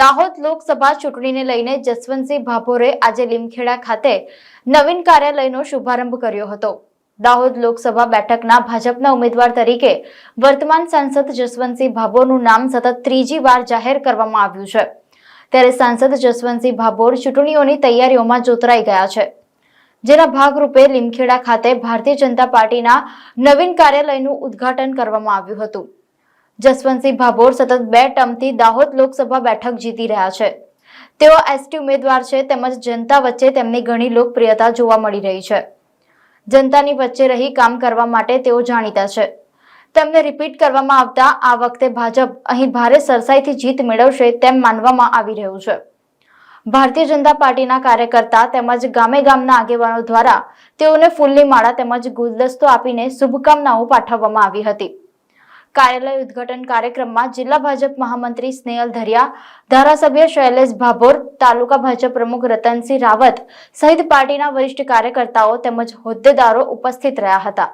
દાહોદ લોકસભા ચૂંટણીને લઈને જસવંતસિંહ ભાભોરે આજે લીમખેડા ખાતે નવીન કાર્યાલયનો શુભારંભ કર્યો હતો। દાહોદ લોકસભા બેઠકના ભાજપના ઉમેદવાર તરીકે વર્તમાન સાંસદ જસવંતસિંહ ભાભોરનું નામ સતત ત્રીજી વાર જાહેર કરવામાં આવ્યું છે। ત્યારે સાંસદ જસવંતસિંહ ભાભોર ચૂંટણીઓની તૈયારીઓમાં જોતરાઈ ગયા છે, જેના ભાગરૂપે લીમખેડા ખાતે ભારતીય જનતા પાર્ટીના નવીન કાર્યાલયનું ઉદ્ઘાટન કરવામાં આવ્યું હતું। જસવંતસિંહ ભાભોર સતત 2 ટર્મથી દાહોદ લોકસભા બેઠક જીતી રહ્યા છે। તેઓ એસટી ઉમેદવાર છે, તેમજ જનતા વચ્ચે તેમની ઘણી લોકપ્રિયતા જોવા મળી રહી છે। જનતાની વચ્ચે રહી કામ કરવા માટે તેઓ જાણીતા છે। તેમને રિપીટ કરવામાં આવતા આ વખતે ભાજપ અહીં ભારે સરસાઈથી જીત મેળવશે તેમ માનવામાં આવી રહ્યું છે। ભારતીય જનતા પાર્ટીના કાર્યકર્તા તેમજ ગામે-ગામના આગેવાનો દ્વારા તેઓને ફૂલની માળા તેમજ ગુલદસ્તો આપીને શુભકામનાઓ પાઠવવામાં આવી હતી। કાર્યાલય ઉદ્ઘાટન કાર્યક્રમમાં જિલ્લા ભાજપ મહામંત્રી સ્નેહલ ધરિયા, ધારાસભ્ય શૈલેષ ભાભોર, તાલુકા ભાજપ પ્રમુખ રતનસિંહ રાવત સહિત પાર્ટીના વરિષ્ઠ કાર્યકર્તાઓ તેમજ હોદ્દેદારો ઉપસ્થિત રહ્યા હતા।